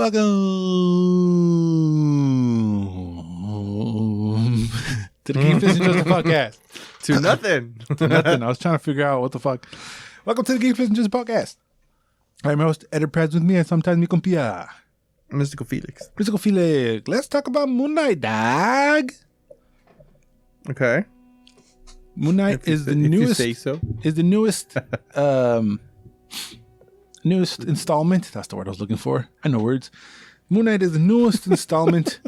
Welcome to the Geeks and Just podcast. To nothing. To nothing. I was trying to figure out what the fuck. Welcome to the Geeks and Just podcast. I'm your host, Ediprez, with me, and sometimes mi compia, Mystical Felix. Mystical Felix. Let's talk about Moon Knight, dog. Okay. Moon Knight is the newest. If you say so. Is the newest, newest installment. That's the word I was looking for. I know words. Moon Knight is the newest installment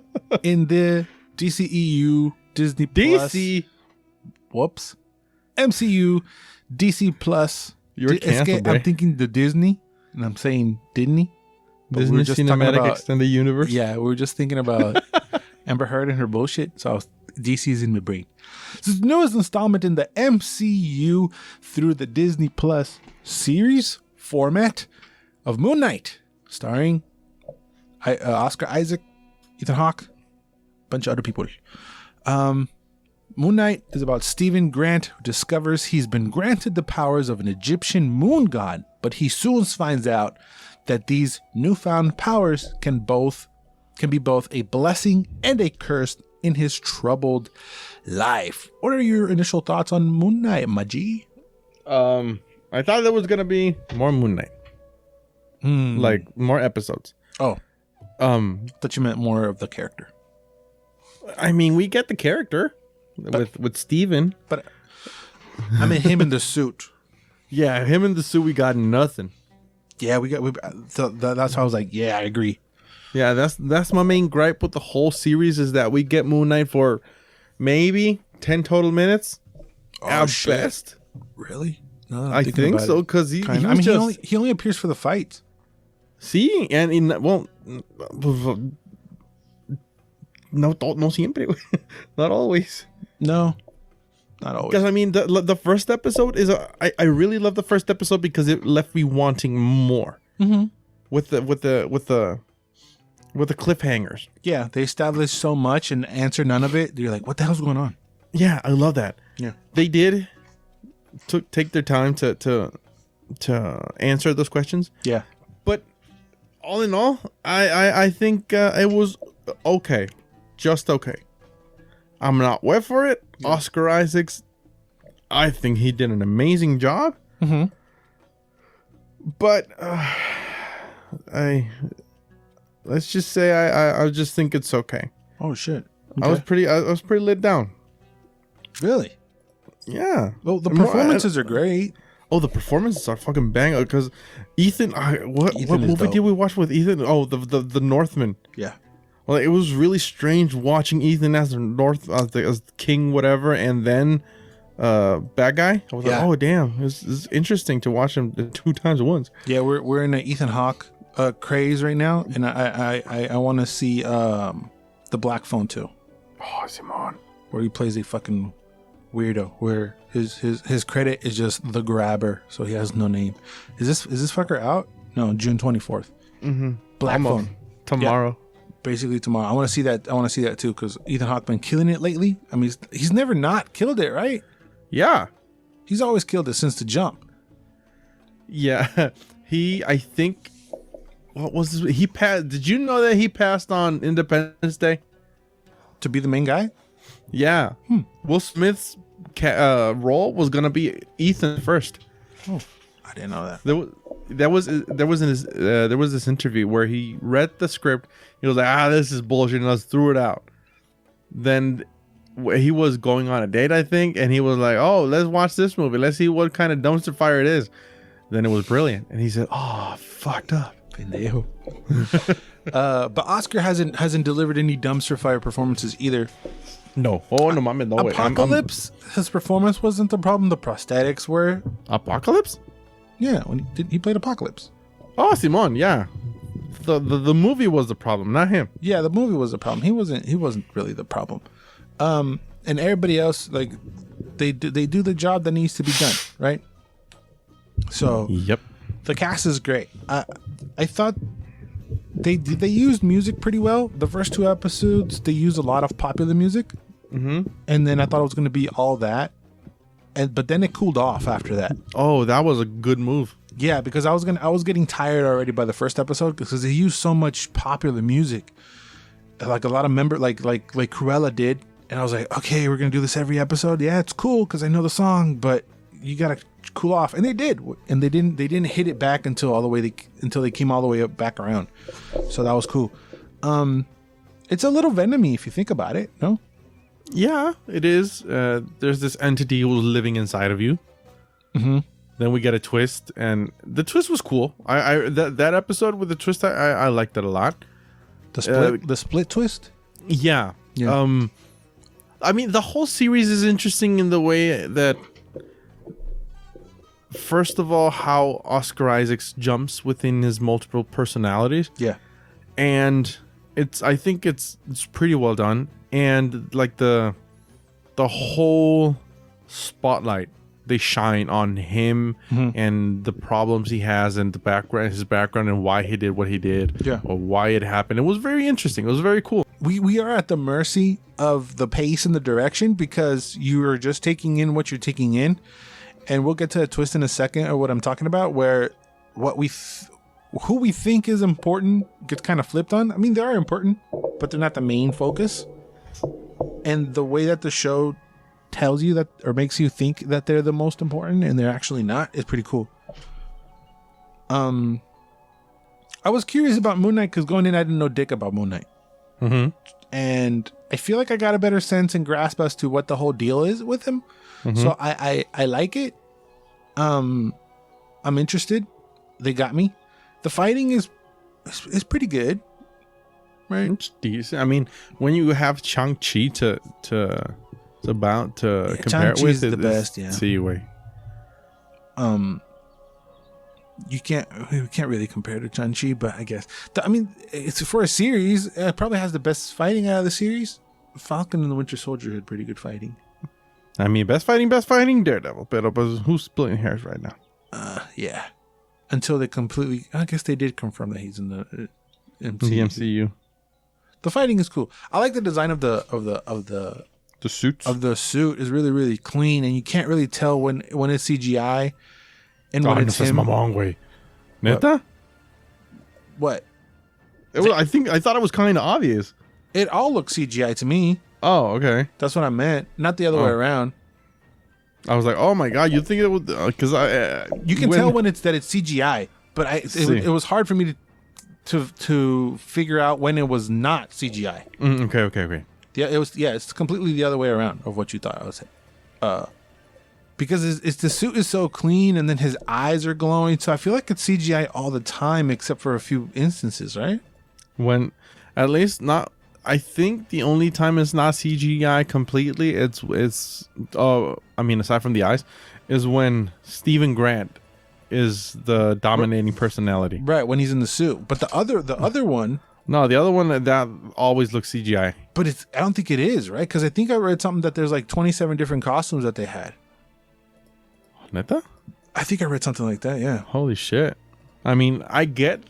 in the DCEU Disney Plus. DC. Whoops. MCU DC Plus. You're canceled, I'm thinking the Disney, and I'm saying Disney. Disney Cinematic Extended Universe. Yeah, we were just thinking about Amber Heard and her bullshit. So DC's in my brain. This is the newest installment in the MCU through the Disney Plus series format of Moon Knight, starring Oscar Isaac, Ethan Hawke, a bunch of other people. Moon Knight is about Stephen Grant, who discovers he's been granted the powers of an Egyptian moon god, but he soon finds out that these newfound powers can be both a blessing and a curse in his troubled life. What are your initial thoughts on Moon Knight, Maji? I thought there was gonna be more Moon Knight, like more episodes. Oh, thought you meant more of the character. I mean, we get the character with Steven. But I mean, him in the suit. Yeah, him in the suit. We got nothing. Yeah, that's how I was like, yeah, I agree. Yeah, that's my main gripe with the whole series is that we get Moon Knight for maybe 10 total minutes at best. Really? No, I think so, because he only appears for the fight. See, and no siempre. Not always. No, not always. Because I mean, the first episode is I really love the first episode because it left me wanting more. Mm-hmm. With the cliffhangers. Yeah, they established so much and answer none of it. You're like, what the hell's going on? Yeah, I love that. Yeah, they did take their time to answer those questions. Yeah, but all in all, I think it was okay, just okay. I'm not wet for it. Yeah. Oscar Isaacs, I think he did an amazing job. Mm-hmm. But let's just say I just think it's okay. Oh shit! Okay. I was pretty let down. Really? Yeah. Well, the performances are great. Oh, the performances are fucking bang. Because Ethan, what movie did we watch with Ethan? Oh, the Northman. Yeah. Well, it was really strange watching Ethan as as king whatever, and then bad guy. I was like, oh damn, it's interesting to watch him 2 times at once. Yeah, we're in an Ethan Hawke craze right now, and I want to see the Black Phone too. Oh, Simon, where he plays a fucking weirdo, where his credit is just the Grabber, so he has no name. Is this fucker out? No, June 24th. Mm-hmm. Black Phone tomorrow. Yeah, basically tomorrow. I want to see that. I want to see that too, because Ethan Hawke been killing it lately. I mean, he's never not killed it, right? Yeah, he's always killed it since the jump. Yeah, I think. What was this? He passed? Did you know that he passed on Independence Day to be the main guy? Yeah. Will Smith's role was gonna be Ethan first. Oh, I didn't know that. There was this interview where he read the script. He was like, this is bullshit, and let's threw it out. Then he was going on a date, I think, and he was like, oh, let's watch this movie. Let's see what kind of dumpster fire it is. Then it was brilliant, and he said, oh, fucked up. Pendejo. But Oscar hasn't delivered any dumpster fire performances either. No. Oh, no, mami, no way. Apocalypse, his performance wasn't the problem. The prosthetics were. Apocalypse? Yeah, when he played Apocalypse. Oh, Simon, yeah. The movie was the problem, not him. Yeah, the movie was the problem. He wasn't really the problem. And everybody else, like, they do the job that needs to be done, right? So yep. The cast is great. I thought they used music pretty well. The first 2 episodes, they used a lot of popular music. Mm-hmm. And then I thought it was going to be all that. But then it cooled off after that. Oh, that was a good move. Yeah, because I was getting tired already by the first episode because they used so much popular music, like a lot of like Cruella did, and I was like, okay, we're gonna do this every episode. Yeah, it's cool because I know the song, but you gotta cool off, and they did, and they didn't hit it back until they came all the way up back around. So that was cool. It's a little Venomy if you think about it. No. Yeah, it is. There's this entity who's living inside of you. Mm-hmm. Then we get a twist, and the twist was cool. That episode with the twist, I liked it a lot. The split twist. Yeah. I mean, the whole series is interesting in the way that, first of all, how Oscar Isaacs jumps within his multiple personalities. Yeah, and I think it's pretty well done, and like the whole spotlight they shine on him and the problems he has and his background and why he did what he did, or why it happened. It was very interesting. It was very cool. We are at the mercy of the pace and the direction because you are just taking in what you're taking in, and we'll get to a twist in a second of what I'm talking about, where who we think is important gets kind of flipped on. I mean, they are important, but they're not the main focus. And the way that the show tells you that, or makes you think that they're the most important and they're actually not, is pretty cool. I was curious about Moon Knight because going in, I didn't know dick about Moon Knight. Mm-hmm. And I feel like I got a better sense and grasp as to what the whole deal is with him. Mm-hmm. So I like it. I'm interested. They got me. The fighting is pretty good, right? It's decent. I mean, when you have Shang-Chi to compare it with, the best. Yeah. See way. We can't really compare to Shang-Chi, but I guess it's for a series. It probably has the best fighting out of the series. Falcon and the Winter Soldier had pretty good fighting. I mean, best fighting, Daredevil. But who's splitting hairs right now? Yeah. Until they completely, I guess they did confirm that he's in the MCU. The MCU. The fighting is cool. I like the design of the suits. Of the suit is really, really clean, and you can't really tell when it's CGI and when it's him. Neta? What? I thought it was kind of obvious. It all looks CGI to me. Oh, okay. That's what I meant, not the other way around. I was like, oh my god, you think it would? Because you can tell when it's CGI, but it was hard for me to figure out when it was not CGI. Okay. Yeah, it's completely the other way around of what you thought I was. Because the suit is so clean, and then his eyes are glowing, so I feel like it's CGI all the time, except for a few instances, right? When, at least not. I think the only time it's not CGI completely, it's aside from the eyes, is when Stephen Grant is the dominating personality. Right, when he's in the suit. But the other one. No, the other one that always looks CGI. But I don't think it is, right? Because I think I read something that there's like 27 different costumes that they had. Neta? I think I read something like that, yeah. Holy shit. I mean, I get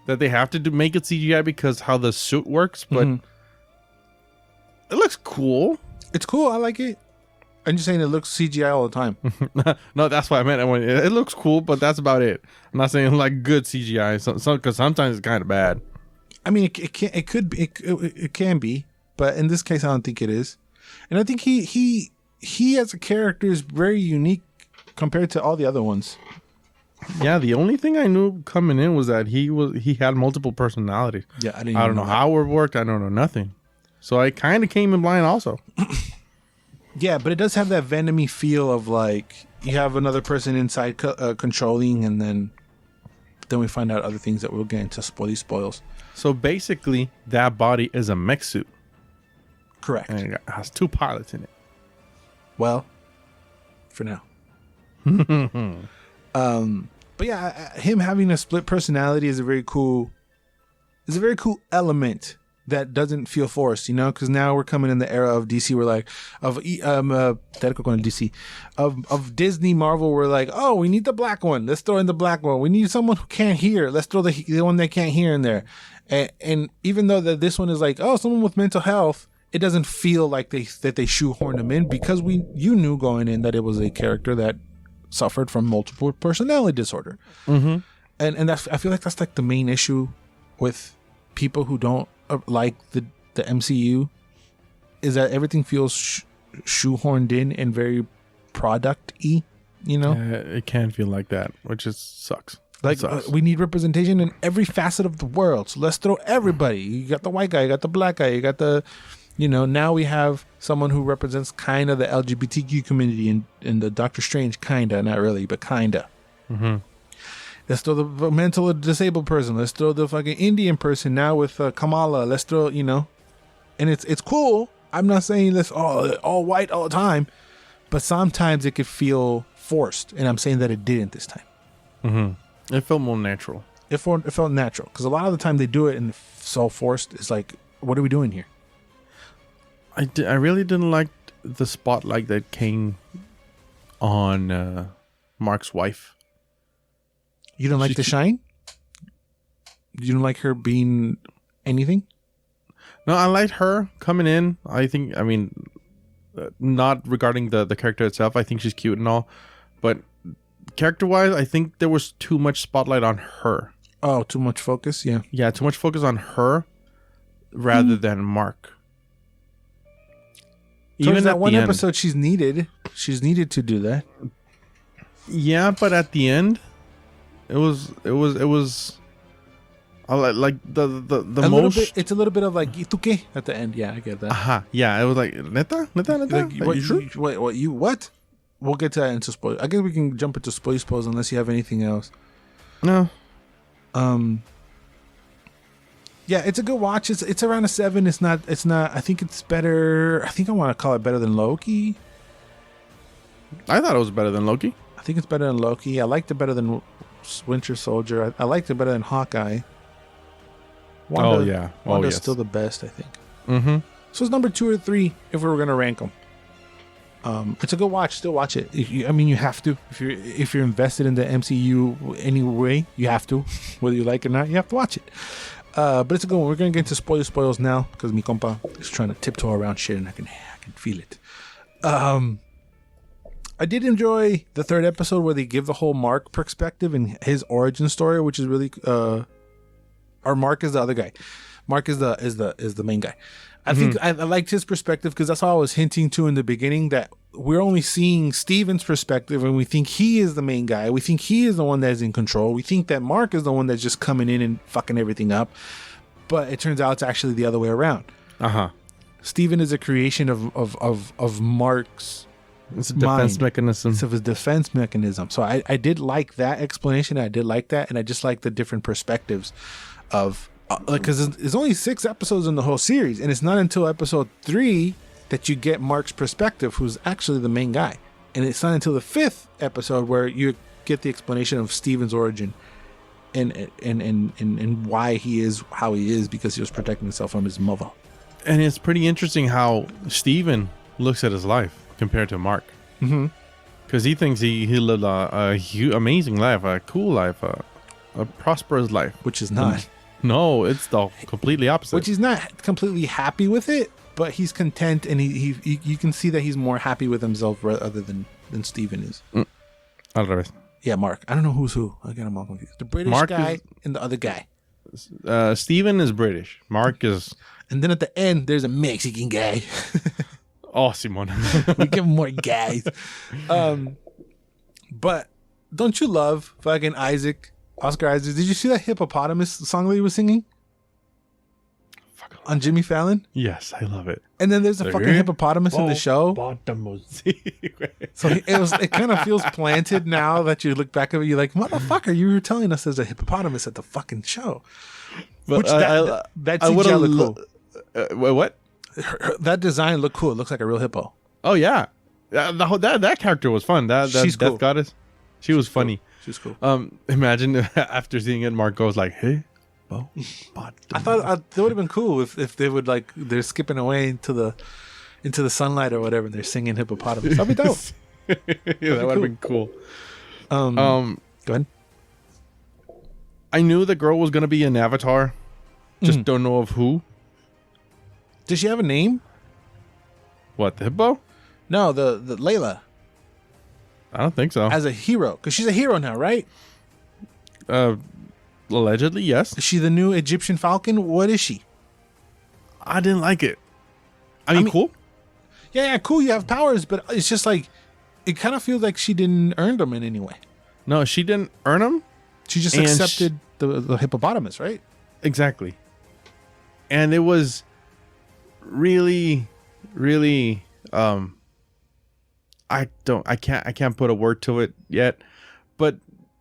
that they have to make it CGI because how the suit works, but it looks cool. It's cool. I like it. I'm just saying it looks CGI all the time. No, that's what I meant. It looks cool, but that's about it. I'm not saying like good CGI, because sometimes it's kind of bad. I mean, it can be, but in this case, I don't think it is. And I think he as a character is very unique compared to all the other ones. Yeah, the only thing I knew coming in was that he had multiple personalities. Yeah, I don't know how it worked. I don't know nothing. So I kind of came in blind also. Yeah, but it does have that Venomy feel of like you have another person inside controlling, and then we find out other things that we'll get into spoils. So basically, that body is a mech suit. Correct. And it has 2 pilots in it. Well, for now. But yeah, him having a split personality is a very cool element that doesn't feel forced, because now we're coming in the era of DC. We're like of Disney, Marvel. We're like, oh, we need the black one. Let's throw in the black one. We need someone who can't hear. Let's throw the one that can't hear in there. And even though that this one is like, oh, someone with mental health, it doesn't feel like they shoehorn them in because you knew going in that it was a character that suffered from multiple personality disorder. Mm-hmm. And I feel like that's like the main issue with people who don't like the MCU, is that everything feels shoehorned in and very product-y, you know? It can feel like that, which just sucks. Like, we need representation in every facet of the world. So let's throw everybody. You got the white guy, you got the black guy, you got the, you know, now we have someone who represents kind of the LGBTQ community in the Doctor Strange, kind of, not really, but kind of. Mm-hmm. Let's throw the mentally disabled person. Let's throw the fucking Indian person now with Kamala. Let's throw, you know, and it's cool. I'm not saying let's all white all the time, but sometimes it could feel forced, and I'm saying that it didn't this time. Mm-hmm. It felt more natural. It felt natural, because a lot of the time they do it and it's so forced. It's like, what are we doing here? I really didn't like the spotlight that came on Mark's wife. You don't like the shine? You don't like her being anything? No, I liked her coming in. I mean, not regarding the character itself. I think she's cute and all, but character-wise, I think there was too much spotlight on her. Oh, too much focus? Yeah. Yeah, too much focus on her rather than Mark. Even that one episode, she's needed to do that. Yeah, but at the end, it was like the most. Bit, it's a little bit of like "Y tú qué?" at the end. Yeah, I get that. Yeah, it was like neta. Like, what? We'll get to that into spoil. I guess we can jump into spoils unless you have anything else. No. Yeah, it's a good watch. It's around a 7. It's not. I think it's better. I think I want to call it better than Loki. I thought it was better than Loki. I think it's better than Loki. I liked it better than Winter Soldier. I liked it better than Hawkeye. Wanda's still the best, I think. Mm-hmm. So it's number 2 or 3 if we were gonna rank them. It's a good watch. Still watch it. You have to. If you're invested in the MCU anyway, you have to. Whether you like it or not, you have to watch it. But it's a good one. We're gonna get into spoils now because mi compa is trying to tiptoe around shit, and I can feel it. I did enjoy the 3rd episode where they give the whole Mark perspective and his origin story, which is really or Mark is the other guy. Mark is the main guy. I think I liked his perspective because that's all I was hinting to in the beginning, that we're only seeing Steven's perspective and we think he is the main guy. We think he is the one that's in control. We think that Mark is the one that's just coming in and fucking everything up. But it turns out it's actually the other way around. Steven is a creation of Mark's It's a defense mechanism. It's a defense mechanism. So I did like that explanation. I did like that. And I just like the different perspectives of, because there's only 6 episodes in the whole series. And it's not until episode 3 that you get Mark's perspective, who's actually the main guy. And it's not until the 5th episode where you get the explanation of Steven's origin and why he is how he is, because he was protecting himself from his mother. And it's pretty interesting how Steven looks at his life compared to Mark. Because he thinks he lived a amazing life, a cool life, a prosperous life. Which is not. No, it's the completely opposite. Which he's not completely happy with it, but he's content, and he you can see that he's more happy with himself other than Steven is. Al revés. Yeah, Mark. I don't know who's who. Again, I'm all confused. The British Mark guy and the other guy. Steven is British. Mark is... And then at the end, there's a Mexican guy. Oh, Simon. We give him more guys. But don't you love fucking Oscar Isaac? Did you see that hippopotamus song that he was singing? On Jimmy Fallon? Yes, I love it. And then there's a fucking hippopotamus in the show. So it kind of feels planted now that you look back at it. You're like, motherfucker, you were telling us there's a hippopotamus at the fucking show. But which that CGI looked cool. What? That design looked cool. It looks like a real hippo. Oh yeah, that character was fun. That She's Death cool. Goddess, she was funny. She's cool. Imagine after seeing it, Mark goes like, "Hey, I thought it would have been cool if they would, like, they're skipping away into the sunlight or whatever, and they're singing hippopotamus. That'd be dope. Yeah, that would have been cool. Go ahead. I knew the girl was gonna be an Avatar. Just don't know of who. Does she have a name? What, the hippo? No, the Layla. I don't think so. as a hero? Because she's a hero now, right? Allegedly, yes. Is she the new Egyptian Falcon? What is she? I didn't like it. I mean, cool. Yeah, cool. You have powers, but it's just like it kind of feels like she didn't earn them in any way. No, she didn't earn them. She just accepted the hippopotamus, right? Exactly. And it was really, really. I can't put a word to it yet, but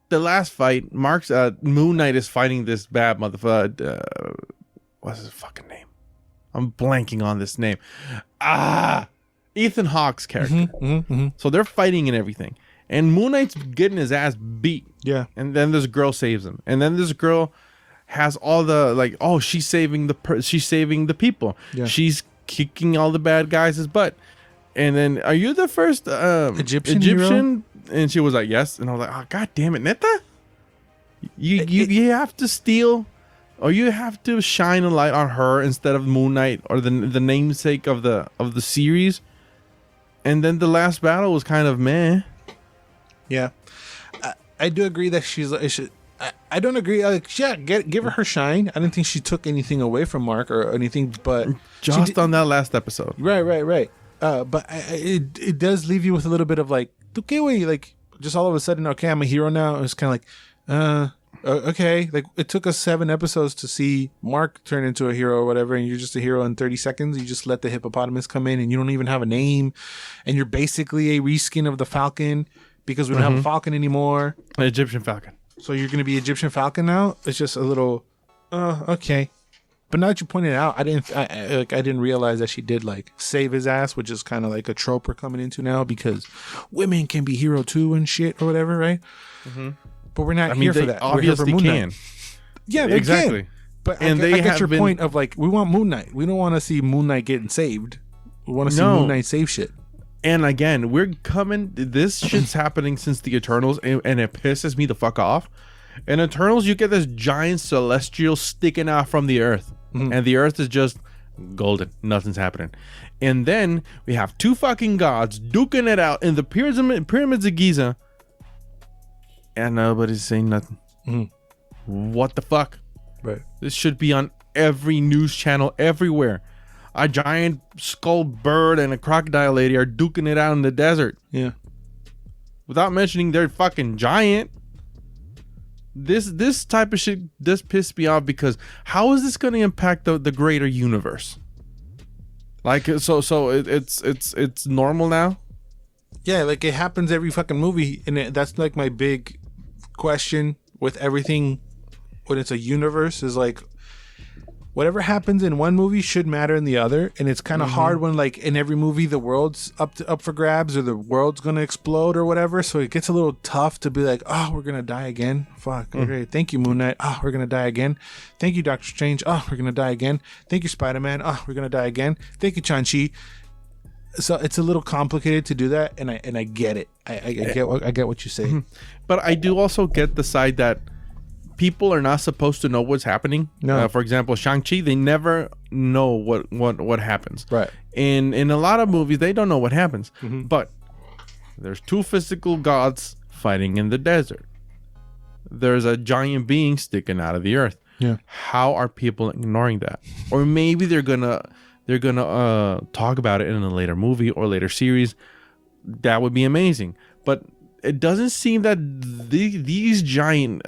the last fight, Moon Knight is fighting this bad motherfucker. What's his fucking name? I'm blanking on this name. Ethan Hawke's character. So they're fighting and everything, and Moon Knight's getting his ass beat. Yeah. And then this girl saves him, and then this girl has all the she's saving the people. Yeah. She's kicking all the bad guys' butt. And then, are you the first Egyptian hero? And she was like, yes. And I was like, oh, god damn it, neta. You have to steal, or you have to shine a light on her instead of Moon Knight, or the namesake of the series. And then the last battle was kind of meh. Yeah, I do agree that I don't agree. Give her shine. I didn't think she took anything away from Mark or anything, but just on that last episode. Right. But it does leave you with a little bit of like, okay, wait, like just all of a sudden, okay, I'm a hero now. It's kind of like, okay, like it took us 7 episodes to see Mark turn into a hero or whatever, and you're just a hero in 30 seconds. You just let the hippopotamus come in, and you don't even have a name, and you're basically a reskin of the Falcon because we don't have a Falcon anymore. An Egyptian Falcon. So you're gonna be Egyptian Falcon now? It's just a little, okay. But now that you pointed it out, I didn't realize that she did like save his ass, which is kind of like a trope we're coming into now because women can be hero too and shit or whatever, right? But we're not here for that. We're here for Obviously Moon can. Knight. Yeah, they Exactly. can. But And I they get your have point of like we want Moon Knight. We don't want to see Moon Knight getting saved. We want to see Moon Knight save shit. And again, this shit's happening since the Eternals, and it pisses me the fuck off. In Eternals, you get this giant celestial sticking out from the earth. And the earth is just golden. Nothing's happening. And then we have 2 fucking gods duking it out in the pyramids of Giza. And nobody's saying nothing. What the fuck? Right. This should be on every news channel everywhere. A giant skull bird and a crocodile lady are duking it out in the desert. Yeah. Without mentioning they're fucking giant. This type of shit does piss me off because how is this going to impact the greater universe? Like so it's normal now. Yeah, like it happens every fucking movie, and that's like my big question with everything when it's a universe is like whatever happens in one movie should matter in the other, and it's kind of hard when like in every movie the world's up for grabs or the world's gonna explode or whatever, so it gets a little tough to be like, oh, we're gonna die again, fuck, okay, thank you Moon Knight, oh, we're gonna die again, thank you Doctor Strange, oh, we're gonna die again, thank you Spider-Man, oh, we're gonna die again, thank you Shang-Chi. So it's a little complicated to do that, and I get it. I get what you say. But I do also get the side that people are not supposed to know what's happening. No. For example, Shang-Chi, they never know what happens. Right. In a lot of movies, they don't know what happens. But there's 2 physical gods fighting in the desert. There's a giant being sticking out of the earth. Yeah. How are people ignoring that? Or maybe they're gonna talk about it in a later movie or later series. That would be amazing. But it doesn't seem that these giant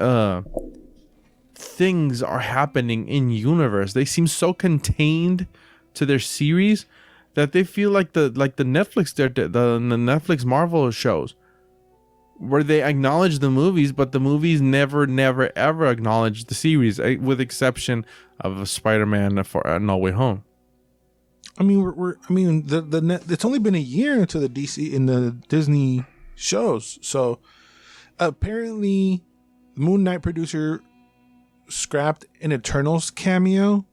things are happening in universe. They seem so contained to their series that they feel like the Netflix the Netflix Marvel shows where they acknowledge the movies, but the movies never ever acknowledge the series, with exception of Spider-Man for No Way Home. I mean, it's only been a year into the Disney shows, so apparently Moon Knight producer scrapped an Eternals cameo,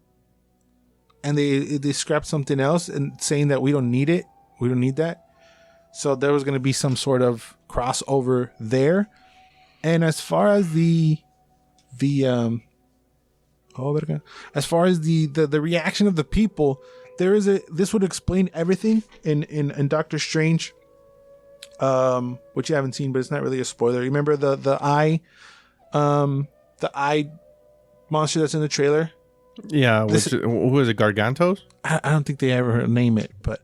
and they scrapped something else and saying that we don't need it, we don't need that. So there was going to be some sort of crossover there. And as far as the reaction of the people, this would explain everything in Doctor Strange. which you haven't seen, but it's not really a spoiler. You remember the eye monster that's in the trailer? Yeah, who is it? Gargantos? I don't think they ever name it, but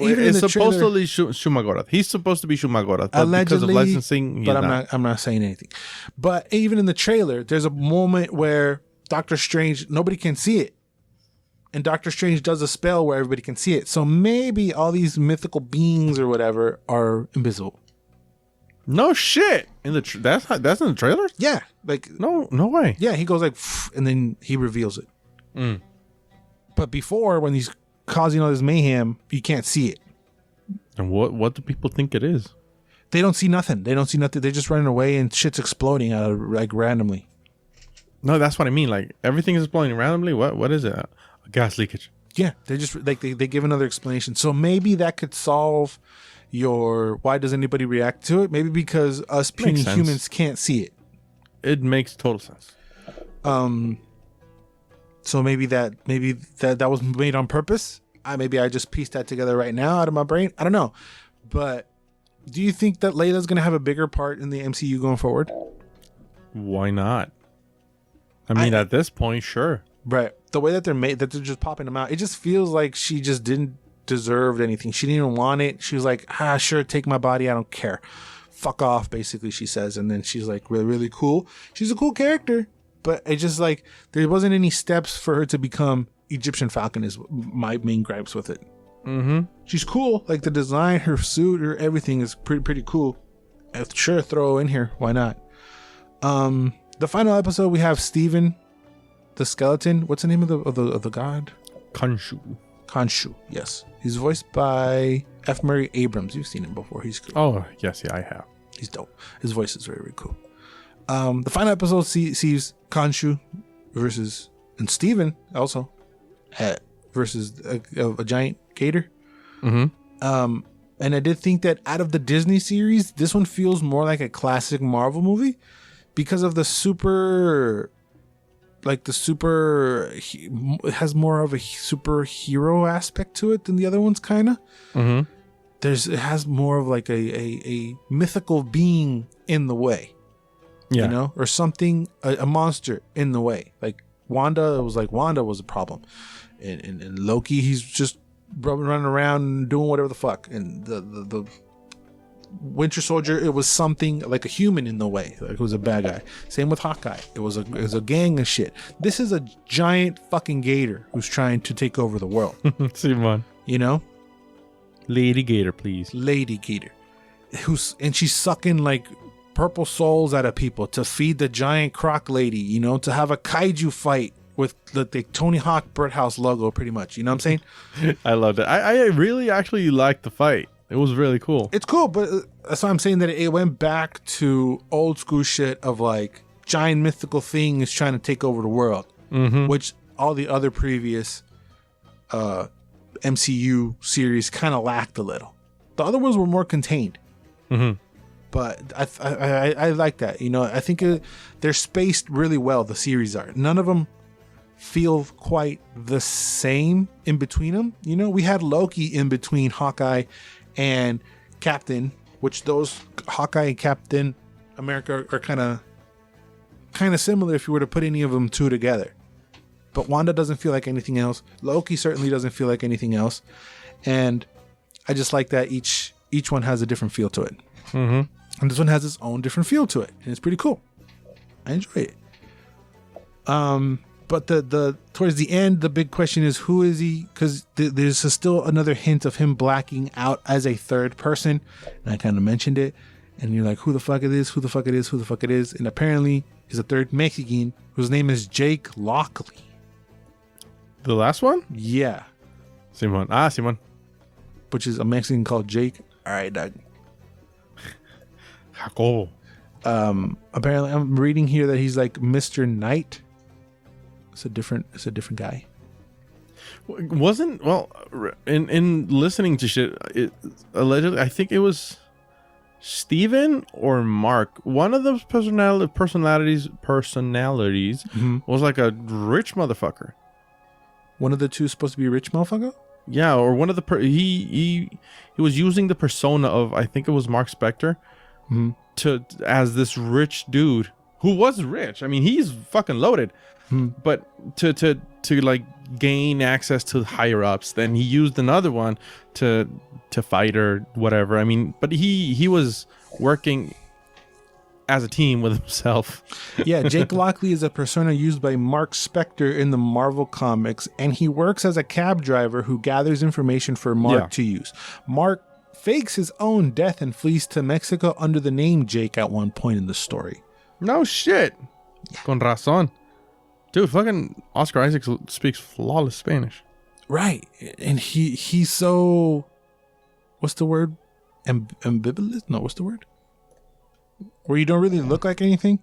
even it's in the supposed trailer, to be Shumagorath. He's supposed to be Shumagorath, but allegedly, because of licensing, but I'm not saying anything. But even in the trailer, there's a moment where Doctor Strange, nobody can see it, and Doctor Strange does a spell where everybody can see it. So maybe all these mythical beings or whatever are invisible. No shit. That's in the trailer? Yeah, like no way. Yeah, he goes like, and then he reveals it. But before, when he's causing all this mayhem, you can't see it. And what do people think it is? They don't see nothing. They're just running away and shit's exploding out of, like, randomly. No, that's what I mean. Like, everything is exploding randomly. What is it? A gas leakage. Yeah, they just like they give another explanation. So maybe that could solve your why does anybody react to it? Maybe because us puny humans can't see it. It makes total sense. So maybe that was made on purpose. Maybe I just pieced that together right now out of my brain. I don't know. But do you think that Layla's going to have a bigger part in the MCU going forward? Why not? I mean, at this point, sure. Right. The way that they're just popping them out, it just feels like she just didn't deserve anything. She didn't even want it. She was like, sure, take my body. I don't care. Fuck off, basically, she says. And then she's like, really, really cool. She's a cool character. But it just like, there wasn't any steps for her to become Egyptian Falcon is my main gripes with it. Mm-hmm. She's cool. Like the design, her suit, her everything is pretty cool. Sure, throw in here. Why not? The final episode, we have Steven, the skeleton. What's the name of the god? Khonshu. Yes. He's voiced by F. Murray Abrams. You've seen him before. He's cool. Oh, yes, yeah, I have. He's dope. His voice is very, very cool. The final episode sees Khonshu and Steven also versus a giant gator. Mm-hmm. And I did think that out of the Disney series, this one feels more like a classic Marvel movie because of it has more of a superhero aspect to it than the other ones, kind of. Mm-hmm. It has more of like a mythical being in the way. Yeah. You know, or something, a monster in the way. Like Wanda, it was like Wanda was a problem. And Loki, he's just running around and doing whatever the fuck. And the Winter Soldier, it was something like a human in the way. Like it was a bad guy. Same with Hawkeye. It was a gang of shit. This is a giant fucking gator who's trying to take over the world. Simon. You know? Lady Gator, please. Lady Gator. And she's sucking like purple souls out of people to feed the giant croc lady, you know, to have a kaiju fight with the Tony Hawk Birdhouse logo, pretty much. You know what I'm saying? I loved it. I really actually liked the fight. It was really cool. It's cool, but that's why I'm saying that it went back to old school shit of like giant mythical things trying to take over the world, which all the other previous MCU series kind of lacked a little. The other ones were more contained. But I like that. You know, I think they're spaced really well, the series are. None of them feel quite the same in between them. You know, we had Loki in between Hawkeye and Captain, which those Hawkeye and Captain America are kind of similar if you were to put any of them two together. But Wanda doesn't feel like anything else. Loki certainly doesn't feel like anything else. And I just like that each one has a different feel to it. And this one has its own different feel to it, and it's pretty cool. I enjoy it. But the towards the end, the big question is, who is he? Because there's still another hint of him blacking out as a third person, and I kind of mentioned it. And you're like, who the fuck it is? Who the fuck it is? Who the fuck it is? And apparently, he's a third Mexican whose name is Jake Lockley. The last one? Yeah. Simon. Simon. Which is a Mexican called Jake. All right, Doug. Jacobo. Apparently, I'm reading here that he's like Mr. Knight. It's a different guy. In listening to shit, allegedly, I think it was Steven or Mark. One of those personalities was like a rich motherfucker. One of the two is supposed to be a rich motherfucker? Yeah, or one of the he was using the persona of, I think it was Mark Spector, to as this rich dude who was rich. I mean, he's fucking loaded, but to like gain access to higher ups. Then he used another one to fight or whatever. I mean, but he was working as a team with himself. Yeah, Jake Lockley is a persona used by Mark Spector in the Marvel Comics, and he works as a cab driver who gathers information for Mark to use. Mark fakes his own death and flees to Mexico under the name Jake at one point in the story. No shit. Con razón. Dude, fucking Oscar Isaac speaks flawless Spanish. Right. And he's so... What's the word? Ambivalent? No, what's the word? Where you don't really look like anything?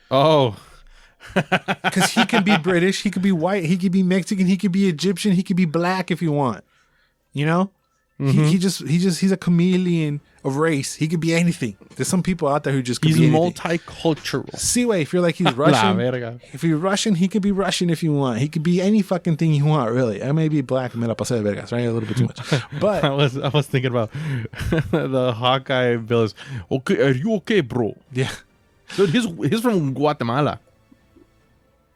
Oh. Because he can be British, he could be white, he could be Mexican, he could be Egyptian, he could be black if you want. You know? He's a chameleon of race. He could be anything. There's some people out there who just could be anything. He's multicultural. Seaway, if you're like he's Russian, if you're Russian, he could be Russian if you want. He could be any fucking thing you want, really. I may be black, me la pasé de vergas, right? A little bit too much. But I was thinking about the Hawkeye bill is, okay, are you okay, bro? Yeah. Dude, he's from Guatemala.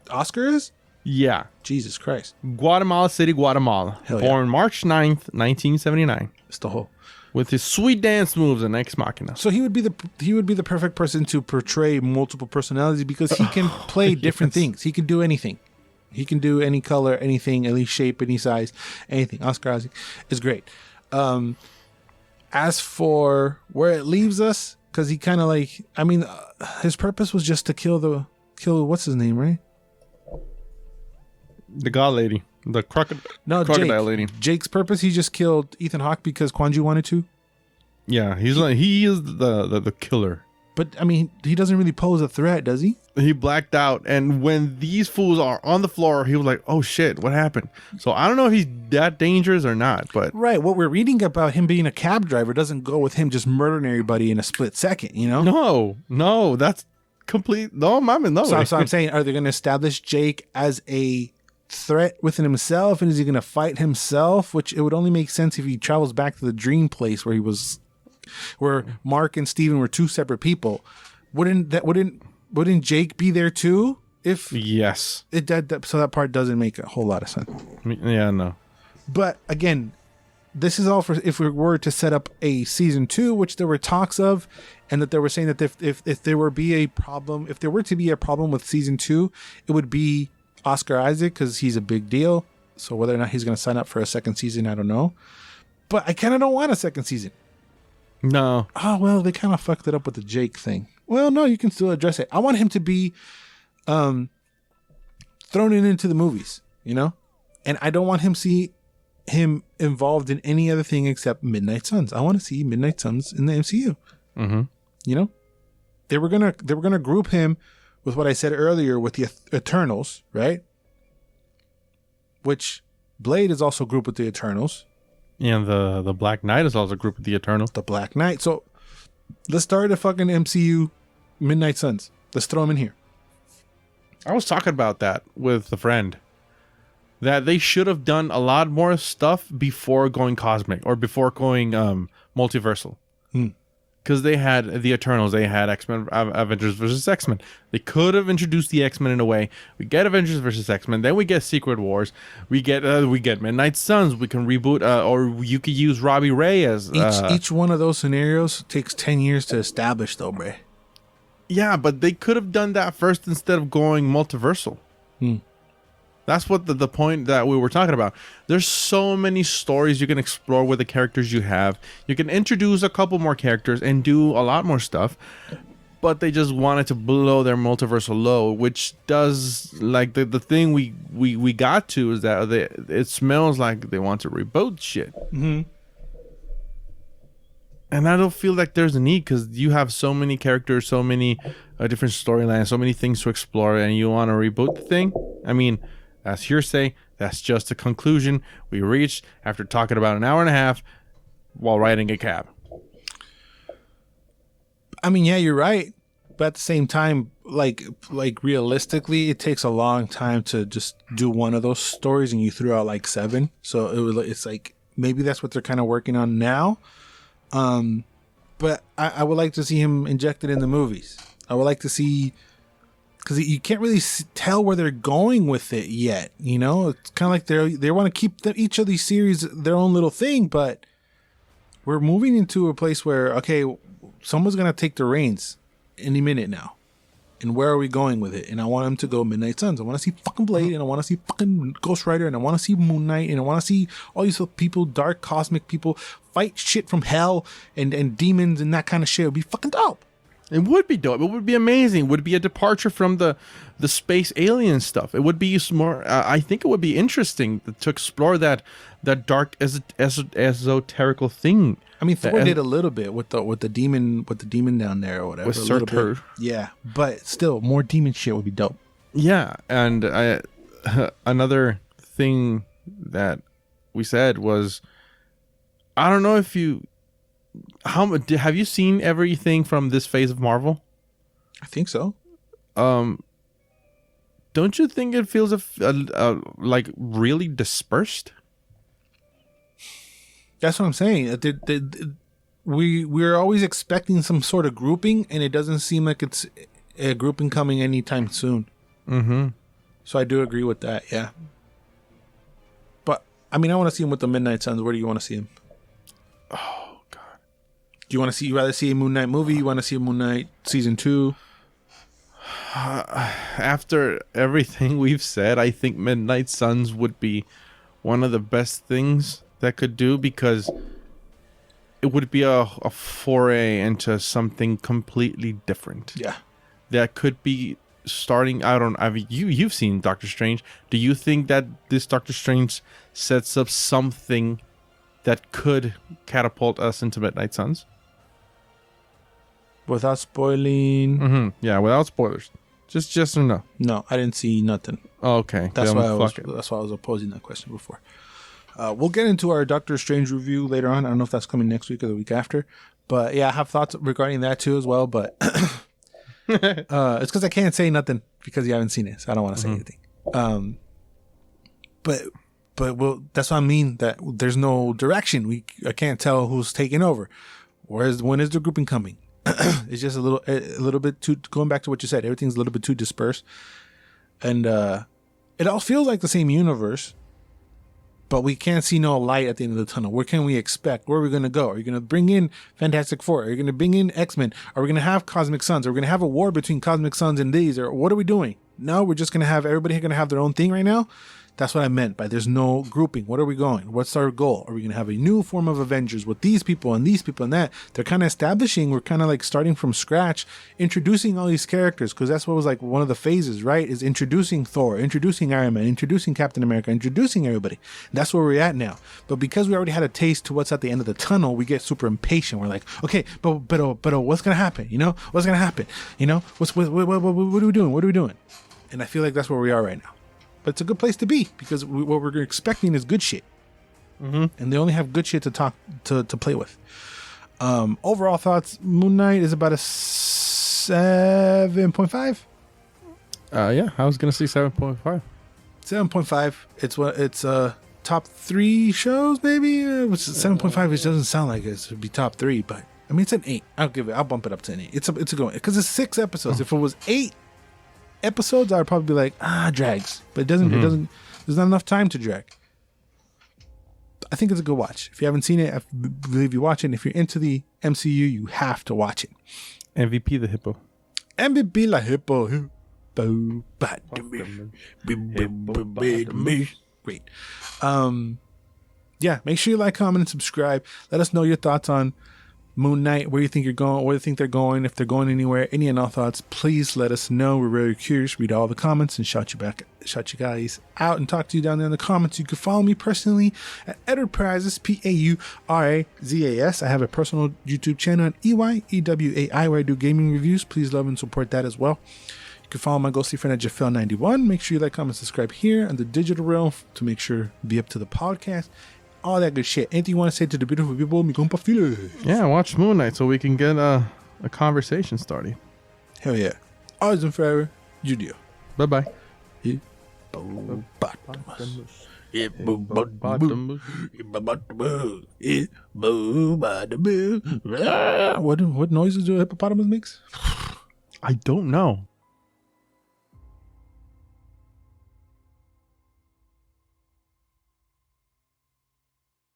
Oscar is? Yeah. Jesus Christ. Guatemala City, Guatemala. Hell yeah. Born March 9th, 1979. It's the whole. With his sweet dance moves and Ex Machina. So he would be the perfect person to portray multiple personalities because he can play different things. He can do anything. He can do any color, anything, any shape, any size, anything. Oscar Isaac is great. As for where it leaves us, because he kind of like, I mean, his purpose was just to kill what's his name, right? The god lady. The crocodile lady. Jake's purpose, he just killed Ethan Hawke because Kwanju wanted to. Yeah, he is the killer. But I mean, he doesn't really pose a threat, does he? He blacked out, and when these fools are on the floor, he was like, "Oh shit, what happened?" So I don't know if he's that dangerous or not, but right, what we're reading about him being a cab driver doesn't go with him just murdering everybody in a split second, you know? No, that's complete. No, mama, no. So I'm saying, are they going to establish Jake as a threat within himself, and is he going to fight himself? Which it would only make sense if he travels back to the dream place where Mark and Steven were two separate people. Wouldn't Jake be there too? If yes, so that part doesn't make a whole lot of sense. Yeah, no. But again, this is all for if we were to set up a season 2, which there were talks of, and that they were saying that if there were to be a problem with season 2, it would be Oscar Isaac because he's a big deal. So whether or not he's going to sign up for a second season, I don't know. But I kind of don't want a second season. No. Oh, well, they kind of fucked it up with the Jake thing. Well, no, you can still address it. I want him to be thrown into the movies, you know? And I don't want him involved in any other thing except Midnight Suns. I want to see Midnight Suns in the MCU. Mm-hmm. You know? They were gonna group him with what I said earlier with the Eternals, right? Which Blade is also grouped with the Eternals. And the Black Knight is also grouped with the Eternals. The Black Knight. So let's start a fucking MCU Midnight Suns. Let's throw them in here. I was talking about that with a friend. That they should have done a lot more stuff before going cosmic or before going multiversal. Because they had the Eternals, they had X-Men, Avengers versus X-Men. They could have introduced the X-Men in a way. We get Avengers versus X-Men, then we get Secret Wars. We get Midnight Suns. We can reboot, or you could use Robbie Ray as each one of those scenarios takes 10 years to establish, though, Bray. Yeah, but they could have done that first instead of going multiversal. That's what the point that we were talking about. There's so many stories you can explore with the characters you have. You can introduce a couple more characters and do a lot more stuff. But they just wanted to blow their multiversal low, which does, like, the thing we got to is that it smells like they want to reboot shit. Mm-hmm. And I don't feel like there's a need because you have so many characters, so many different storylines, so many things to explore, and you want to reboot the thing? I mean... That's hearsay. That's just a conclusion we reached after talking about an hour and a half while riding a cab. I mean, yeah, you're right. But at the same time, like realistically, it takes a long time to just do one of those stories, and you threw out like 7. So it's like maybe that's what they're kind of working on now. But I would like to see him injected in the movies. I would like to see, because you can't really tell where they're going with it yet. You know, it's kind of like they want to keep each of these series their own little thing, but we're moving into a place where, okay, someone's gonna take the reins any minute now. And where are we going with it? And I want him to go Midnight Suns. I want to see fucking Blade, and I want to see fucking Ghost Rider, and I want to see Moon Knight, and I want to see all these people, dark cosmic people, fight shit from hell and demons and that kind of shit. It would be fucking dope. It would be dope. It would be amazing. It would be a departure from the space alien stuff. It would be more. I think it would be interesting to explore that dark esoterical thing. I mean, Thor did a little bit with the demon down there or whatever. With Surtur. Yeah, but still, more demon shit would be dope. Yeah, and another thing that we said was, I don't know if you. Have you seen everything from this phase of Marvel? I think so. Don't you think it feels like really dispersed? That's what I'm saying. We're always expecting some sort of grouping, and it doesn't seem like it's a grouping coming anytime soon. Mm-hmm. So I do agree with that. Yeah. But I mean, I want to see him with the Midnight Suns. Where do you want to see him? Oh God. Do you rather see a Moon Knight movie? You want to see a Moon Knight season 2? After everything we've said, I think Midnight Suns would be one of the best things that could do, because it would be a foray into something completely different. Yeah. That could be starting. You've seen Doctor Strange. Do you think that this Doctor Strange sets up something that could catapult us into Midnight Suns? Without spoiling. Mm-hmm. Yeah, without spoilers. Just yes or no? No, I didn't see nothing. Okay. That's why I was opposing that question before. We'll get into our Doctor Strange review later on. I don't know if that's coming next week or the week after. But yeah, I have thoughts regarding that too as well. But it's because I can't say nothing because you haven't seen it. So I don't want to say anything. But that's what I mean, that there's no direction. I can't tell who's taking over. When is the grouping coming? It's just a little bit too, going back to what you said, everything's a little bit too dispersed. And it all feels like the same universe, but we can't see no light at the end of the tunnel. Where can we expect? Where are we going to go? Are you going to bring in Fantastic Four? Are you going to bring in X-Men? Are we going to have Cosmic Suns? Are we going to have a war between Cosmic Suns and these? Or what are we doing? No, we're just going to have everybody going to have their own thing right now. That's what I meant by there's no grouping. What are we going? What's our goal? Are we going to have a new form of Avengers with these people and that? They're kind of establishing, we're kind of like starting from scratch, introducing all these characters, because that's what was like one of the phases, right? Is introducing Thor, introducing Iron Man, introducing Captain America, introducing everybody. That's where we're at now. But because we already had a taste to what's at the end of the tunnel, we get super impatient. We're like, okay, but what's going to happen? You know, what's going to happen? You know, what are we doing? What are we doing? And I feel like that's where we are right now. But it's a good place to be, because what we're expecting is good shit. Mm-hmm. And they only have good shit to play with. Overall thoughts, Moon Knight is about a 7.5. Yeah, I was going to say 7.5. 7.5. It's top 3 shows, maybe? 7.5, which doesn't sound like it would be top 3, but I mean, it's an 8. I'll bump it up to an 8. It's a good one, because it's 6 episodes. If it was 8 episodes, I'd probably be like, drags. But it doesn't, there's not enough time to drag. I think it's a good watch. If you haven't seen it, I believe you watch it. And if you're into the MCU, you have to watch it. MVP the hippo. MVP la hippo. Great. Yeah, make sure you like, comment, and subscribe. Let us know your thoughts on Moon Knight, where you think you're going, where you think they're going, if they're going anywhere, any and all thoughts, please let us know. We're very curious. Read all the comments and shout you guys out and talk to you down there in the comments. You can follow me personally at Edwardprizes, Paurazas. I have a personal YouTube channel at EYEWAI where I do gaming reviews. Please love and support that as well. You can follow my ghostly friend at Jafel91. Make sure you like, comment, subscribe here on the digital realm to make sure to be up to the podcast. All that good shit. Anything you want to say to the beautiful people? Mi compa Philly. Yeah, watch Moon Knight so we can get a conversation started. Hell yeah. Always and forever, Judio. Bye-bye. Hippopotamus. What noises do a hippopotamus makes? I don't know.